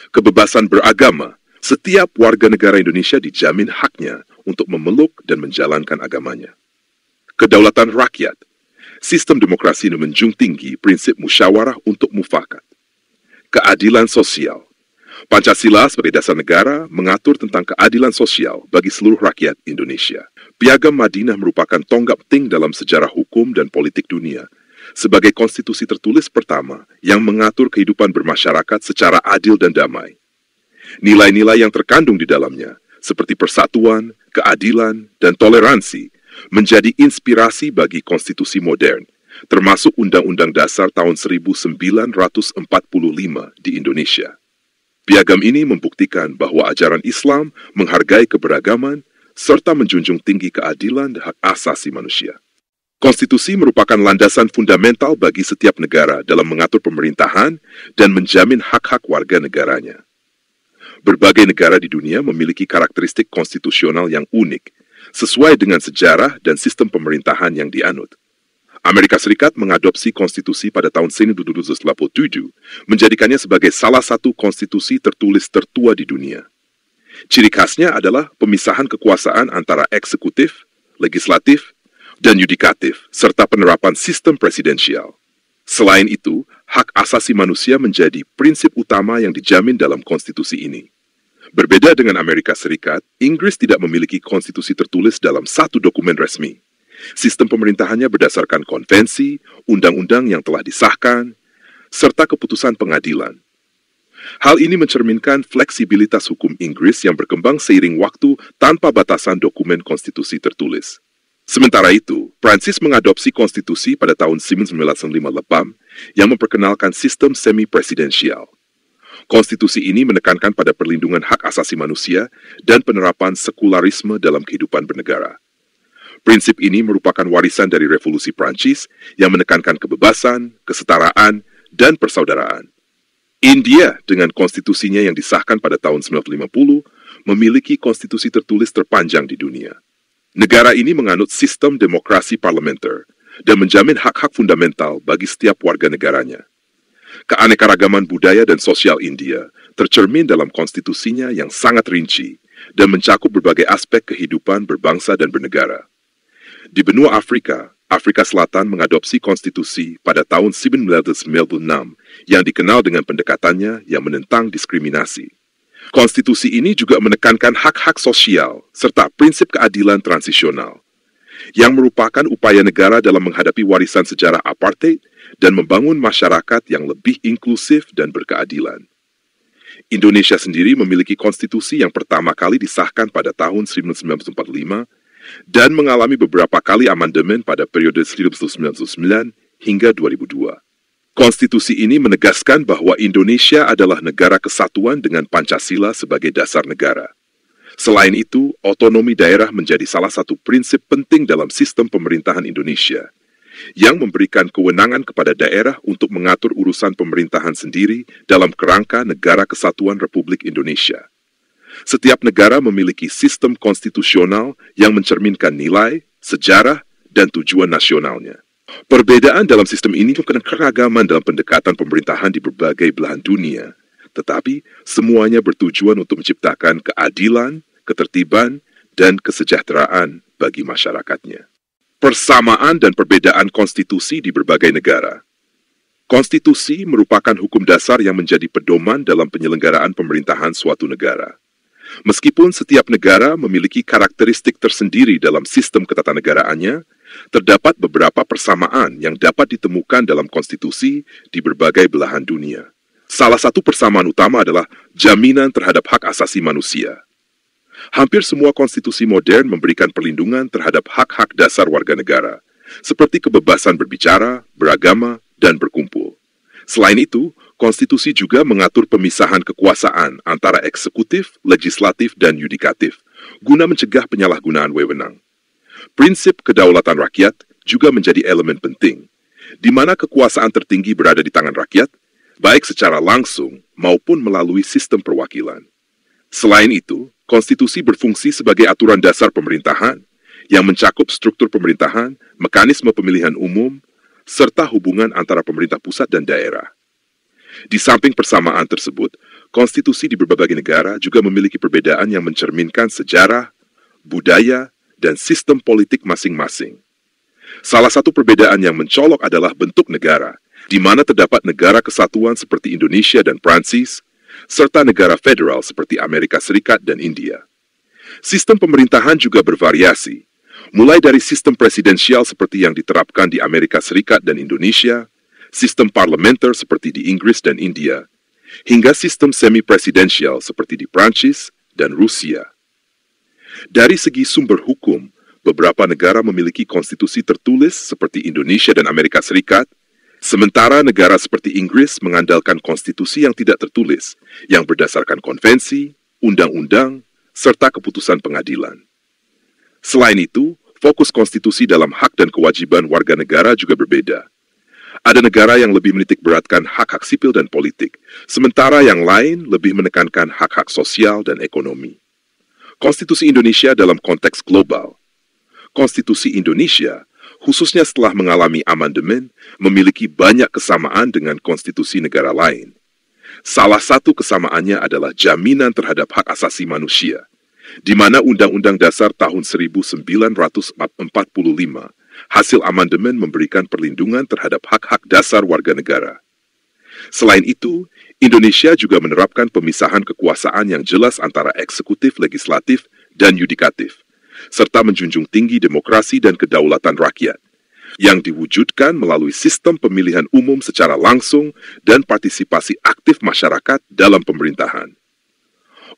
Kebebasan beragama. Setiap warga negara Indonesia dijamin haknya untuk memeluk dan menjalankan agamanya. Kedaulatan rakyat. Sistem demokrasi ini menjunjung tinggi prinsip musyawarah untuk mufakat. Keadilan sosial. Pancasila sebagai dasar negara mengatur tentang keadilan sosial bagi seluruh rakyat Indonesia. Piagam Madinah merupakan tonggak penting dalam sejarah hukum dan politik dunia sebagai konstitusi tertulis pertama yang mengatur kehidupan bermasyarakat secara adil dan damai. Nilai-nilai yang terkandung di dalamnya, seperti persatuan, keadilan, dan toleransi, menjadi inspirasi bagi konstitusi modern, termasuk Undang-Undang Dasar tahun 1945 di Indonesia. Piagam ini membuktikan bahwa ajaran Islam menghargai keberagaman serta menjunjung tinggi keadilan dan hak asasi manusia. Konstitusi merupakan landasan fundamental bagi setiap negara dalam mengatur pemerintahan dan menjamin hak-hak warga negaranya. Berbagai negara di dunia memiliki karakteristik konstitusional yang unik, sesuai dengan sejarah dan sistem pemerintahan yang dianut. Amerika Serikat mengadopsi konstitusi pada tahun 1987, menjadikannya sebagai salah satu konstitusi tertulis tertua di dunia. Ciri khasnya adalah pemisahan kekuasaan antara eksekutif, legislatif, dan yudikatif, serta penerapan sistem presidensial. Selain itu, hak asasi manusia menjadi prinsip utama yang dijamin dalam konstitusi ini. Berbeda dengan Amerika Serikat, Inggris tidak memiliki konstitusi tertulis dalam satu dokumen resmi. Sistem pemerintahannya berdasarkan konvensi, undang-undang yang telah disahkan, serta keputusan pengadilan. Hal ini mencerminkan fleksibilitas hukum Inggris yang berkembang seiring waktu tanpa batasan dokumen konstitusi tertulis. Sementara itu, Prancis mengadopsi konstitusi pada tahun 1958 yang memperkenalkan sistem semi-presidensial. Konstitusi ini menekankan pada perlindungan hak asasi manusia dan penerapan sekularisme dalam kehidupan bernegara. Prinsip ini merupakan warisan dari Revolusi Prancis yang menekankan kebebasan, kesetaraan, dan persaudaraan. India dengan konstitusinya yang disahkan pada tahun 1950 memiliki konstitusi tertulis terpanjang di dunia. Negara ini menganut sistem demokrasi parlementer dan menjamin hak-hak fundamental bagi setiap warga negaranya. Keanekaragaman budaya dan sosial India tercermin dalam konstitusinya yang sangat rinci dan mencakup berbagai aspek kehidupan berbangsa dan bernegara. Di benua Afrika, Afrika Selatan mengadopsi konstitusi pada tahun 1996 yang dikenal dengan pendekatannya yang menentang diskriminasi. Konstitusi ini juga menekankan hak-hak sosial serta prinsip keadilan transisional, yang merupakan upaya negara dalam menghadapi warisan sejarah apartheid dan membangun masyarakat yang lebih inklusif dan berkeadilan. Indonesia sendiri memiliki konstitusi yang pertama kali disahkan pada tahun 1945 dan mengalami beberapa kali amandemen pada periode 1999 hingga 2002. Konstitusi ini menegaskan bahwa Indonesia adalah negara kesatuan dengan Pancasila sebagai dasar negara. Selain itu, otonomi daerah menjadi salah satu prinsip penting dalam sistem pemerintahan Indonesia, yang memberikan kewenangan kepada daerah untuk mengatur urusan pemerintahan sendiri dalam kerangka Negara Kesatuan Republik Indonesia. Setiap negara memiliki sistem konstitusional yang mencerminkan nilai, sejarah, dan tujuan nasionalnya. Perbedaan dalam sistem ini bukan keragaman dalam pendekatan pemerintahan di berbagai belahan dunia, tetapi semuanya bertujuan untuk menciptakan keadilan, ketertiban, dan kesejahteraan bagi masyarakatnya. Persamaan dan perbedaan konstitusi di berbagai negara. Konstitusi merupakan hukum dasar yang menjadi pedoman dalam penyelenggaraan pemerintahan suatu negara. Meskipun setiap negara memiliki karakteristik tersendiri dalam sistem ketatanegaraannya, terdapat beberapa persamaan yang dapat ditemukan dalam konstitusi di berbagai belahan dunia. Salah satu persamaan utama adalah jaminan terhadap hak asasi manusia. Hampir semua konstitusi modern memberikan perlindungan terhadap hak-hak dasar warga negara, seperti kebebasan berbicara, beragama, dan berkumpul. Selain itu, konstitusi juga mengatur pemisahan kekuasaan antara eksekutif, legislatif, dan yudikatif, guna mencegah penyalahgunaan wewenang. Prinsip kedaulatan rakyat juga menjadi elemen penting, di mana kekuasaan tertinggi berada di tangan rakyat, baik secara langsung maupun melalui sistem perwakilan. Selain itu, konstitusi berfungsi sebagai aturan dasar pemerintahan yang mencakup struktur pemerintahan, mekanisme pemilihan umum, serta hubungan antara pemerintah pusat dan daerah. Di samping persamaan tersebut, konstitusi di berbagai negara juga memiliki perbedaan yang mencerminkan sejarah, budaya, dan sistem politik masing-masing. Salah satu perbedaan yang mencolok adalah bentuk negara, di mana terdapat negara kesatuan seperti Indonesia dan Prancis, serta negara federal seperti Amerika Serikat dan India. Sistem pemerintahan juga bervariasi, mulai dari sistem presidensial seperti yang diterapkan di Amerika Serikat dan Indonesia, sistem parlementer seperti di Inggris dan India, hingga sistem semi-presidensial seperti di Prancis dan Rusia. Dari segi sumber hukum, beberapa negara memiliki konstitusi tertulis seperti Indonesia dan Amerika Serikat, sementara negara seperti Inggris mengandalkan konstitusi yang tidak tertulis, yang berdasarkan konvensi, undang-undang, serta keputusan pengadilan. Selain itu, fokus konstitusi dalam hak dan kewajiban warga negara juga berbeda. Ada negara yang lebih menitikberatkan hak-hak sipil dan politik, sementara yang lain lebih menekankan hak-hak sosial dan ekonomi. Konstitusi Indonesia dalam konteks global. Konstitusi Indonesia, khususnya setelah mengalami amandemen, memiliki banyak kesamaan dengan konstitusi negara lain. Salah satu kesamaannya adalah jaminan terhadap hak asasi manusia, di mana Undang-Undang Dasar tahun 1945 hasil amandemen memberikan perlindungan terhadap hak-hak dasar warga negara. Selain itu, Indonesia juga menerapkan pemisahan kekuasaan yang jelas antara eksekutif, legislatif, dan yudikatif, serta menjunjung tinggi demokrasi dan kedaulatan rakyat, yang diwujudkan melalui sistem pemilihan umum secara langsung dan partisipasi aktif masyarakat dalam pemerintahan.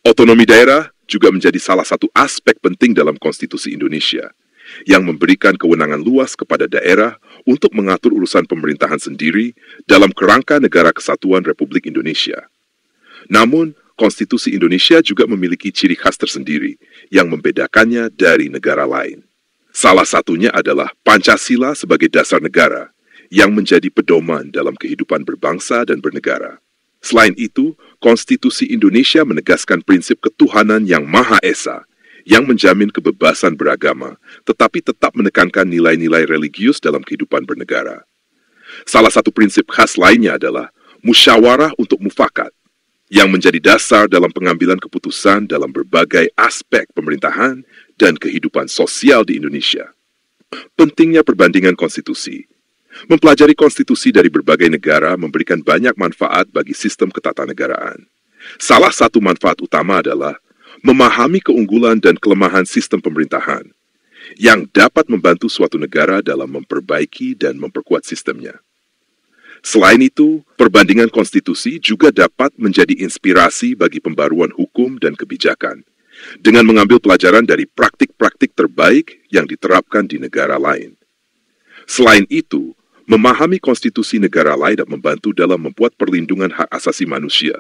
Otonomi daerah juga menjadi salah satu aspek penting dalam Konstitusi Indonesia, yang memberikan kewenangan luas kepada daerah untuk mengatur urusan pemerintahan sendiri dalam kerangka Negara Kesatuan Republik Indonesia. Namun, Konstitusi Indonesia juga memiliki ciri khas tersendiri yang membedakannya dari negara lain. Salah satunya adalah Pancasila sebagai dasar negara yang menjadi pedoman dalam kehidupan berbangsa dan bernegara. Selain itu, Konstitusi Indonesia menegaskan prinsip ketuhanan yang Maha Esa yang menjamin kebebasan beragama, tetapi tetap menekankan nilai-nilai religius dalam kehidupan bernegara. Salah satu prinsip khas lainnya adalah musyawarah untuk mufakat, yang menjadi dasar dalam pengambilan keputusan dalam berbagai aspek pemerintahan dan kehidupan sosial di Indonesia. Pentingnya perbandingan konstitusi. Mempelajari konstitusi dari berbagai negara memberikan banyak manfaat bagi sistem ketatanegaraan. Salah satu manfaat utama adalah memahami keunggulan dan kelemahan sistem pemerintahan, yang dapat membantu suatu negara dalam memperbaiki dan memperkuat sistemnya. Selain itu, perbandingan konstitusi juga dapat menjadi inspirasi bagi pembaruan hukum dan kebijakan, dengan mengambil pelajaran dari praktik-praktik terbaik yang diterapkan di negara lain. Selain itu, memahami konstitusi negara lain dapat membantu dalam membuat perlindungan hak asasi manusia,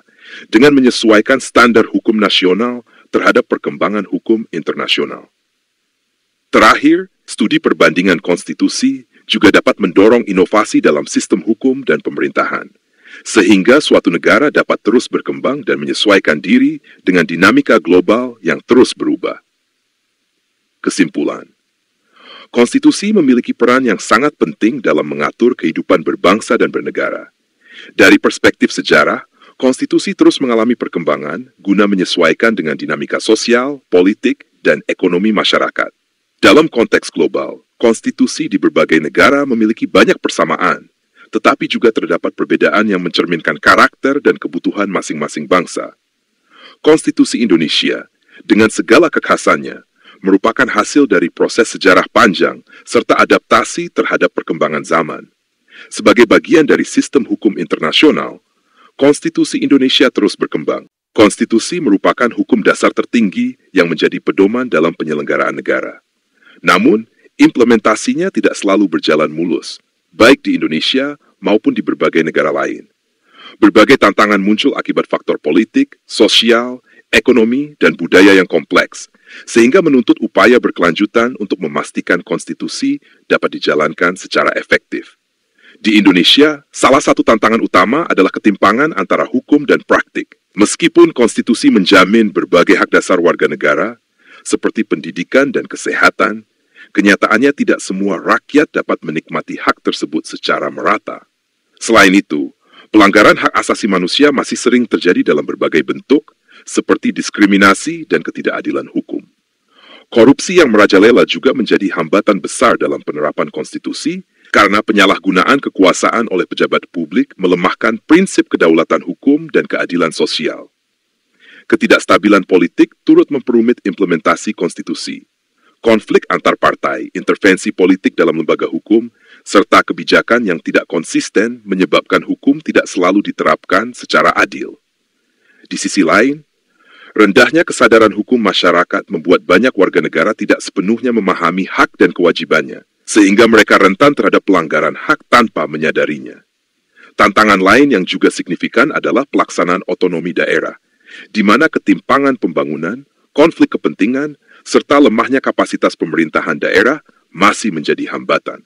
dengan menyesuaikan standar hukum nasional terhadap perkembangan hukum internasional. Terakhir, studi perbandingan konstitusi juga dapat mendorong inovasi dalam sistem hukum dan pemerintahan, sehingga suatu negara dapat terus berkembang dan menyesuaikan diri dengan dinamika global yang terus berubah. Kesimpulan, konstitusi memiliki peran yang sangat penting dalam mengatur kehidupan berbangsa dan bernegara. Dari perspektif sejarah, konstitusi terus mengalami perkembangan guna menyesuaikan dengan dinamika sosial, politik, dan ekonomi masyarakat. Dalam konteks global, konstitusi di berbagai negara memiliki banyak persamaan, tetapi juga terdapat perbedaan yang mencerminkan karakter dan kebutuhan masing-masing bangsa. Konstitusi Indonesia, dengan segala kekhasannya, merupakan hasil dari proses sejarah panjang serta adaptasi terhadap perkembangan zaman. Sebagai bagian dari sistem hukum internasional, Konstitusi Indonesia terus berkembang. Konstitusi merupakan hukum dasar tertinggi yang menjadi pedoman dalam penyelenggaraan negara. Namun, implementasinya tidak selalu berjalan mulus, baik di Indonesia maupun di berbagai negara lain. Berbagai tantangan muncul akibat faktor politik, sosial, ekonomi, dan budaya yang kompleks, sehingga menuntut upaya berkelanjutan untuk memastikan konstitusi dapat dijalankan secara efektif. Di Indonesia, salah satu tantangan utama adalah ketimpangan antara hukum dan praktik. Meskipun konstitusi menjamin berbagai hak dasar warga negara, seperti pendidikan dan kesehatan, kenyataannya tidak semua rakyat dapat menikmati hak tersebut secara merata. Selain itu, pelanggaran hak asasi manusia masih sering terjadi dalam berbagai bentuk, seperti diskriminasi dan ketidakadilan hukum. Korupsi yang merajalela juga menjadi hambatan besar dalam penerapan konstitusi, karena penyalahgunaan kekuasaan oleh pejabat publik melemahkan prinsip kedaulatan hukum dan keadilan sosial. Ketidakstabilan politik turut memperumit implementasi konstitusi. Konflik antar partai, intervensi politik dalam lembaga hukum, serta kebijakan yang tidak konsisten menyebabkan hukum tidak selalu diterapkan secara adil. Di sisi lain, rendahnya kesadaran hukum masyarakat membuat banyak warga negara tidak sepenuhnya memahami hak dan kewajibannya, sehingga mereka rentan terhadap pelanggaran hak tanpa menyadarinya. Tantangan lain yang juga signifikan adalah pelaksanaan otonomi daerah, di mana ketimpangan pembangunan, konflik kepentingan, serta lemahnya kapasitas pemerintahan daerah masih menjadi hambatan.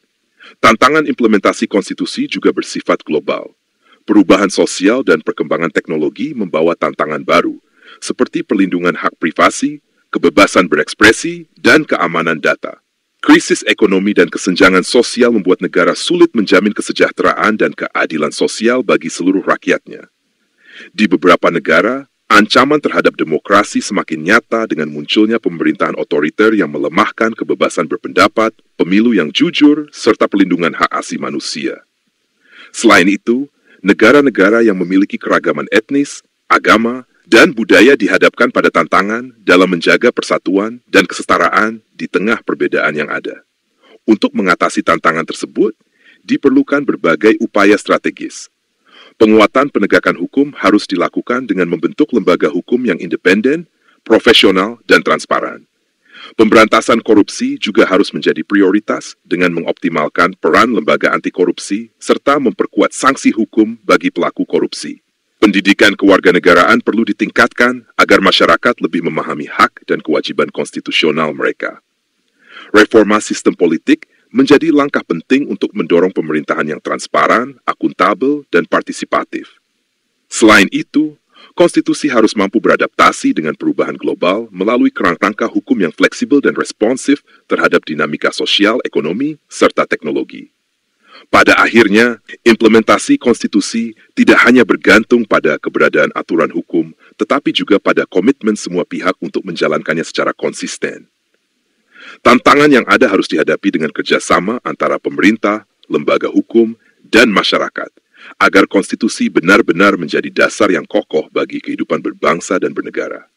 Tantangan implementasi konstitusi juga bersifat global. Perubahan sosial dan perkembangan teknologi membawa tantangan baru, seperti perlindungan hak privasi, kebebasan berekspresi, dan keamanan data. Krisis ekonomi dan kesenjangan sosial membuat negara sulit menjamin kesejahteraan dan keadilan sosial bagi seluruh rakyatnya. Di beberapa negara, ancaman terhadap demokrasi semakin nyata dengan munculnya pemerintahan otoriter yang melemahkan kebebasan berpendapat, pemilu yang jujur, serta perlindungan hak asasi manusia. Selain itu, negara-negara yang memiliki keragaman etnis, agama, Dan budaya dihadapkan pada tantangan dalam menjaga persatuan dan kesetaraan di tengah perbedaan yang ada. Untuk mengatasi tantangan tersebut, diperlukan berbagai upaya strategis. Penguatan penegakan hukum harus dilakukan dengan membentuk lembaga hukum yang independen, profesional, dan transparan. Pemberantasan korupsi juga harus menjadi prioritas dengan mengoptimalkan peran lembaga anti korupsi serta memperkuat sanksi hukum bagi pelaku korupsi. Pendidikan kewarganegaraan perlu ditingkatkan agar masyarakat lebih memahami hak dan kewajiban konstitusional mereka. Reforma sistem politik menjadi langkah penting untuk mendorong pemerintahan yang transparan, akuntabel, dan partisipatif. Selain itu, konstitusi harus mampu beradaptasi dengan perubahan global melalui kerangka hukum yang fleksibel dan responsif terhadap dinamika sosial, ekonomi, serta teknologi. Pada akhirnya, implementasi konstitusi tidak hanya bergantung pada keberadaan aturan hukum, tetapi juga pada komitmen semua pihak untuk menjalankannya secara konsisten. Tantangan yang ada harus dihadapi dengan kerjasama antara pemerintah, lembaga hukum, dan masyarakat, agar konstitusi benar-benar menjadi dasar yang kokoh bagi kehidupan berbangsa dan bernegara.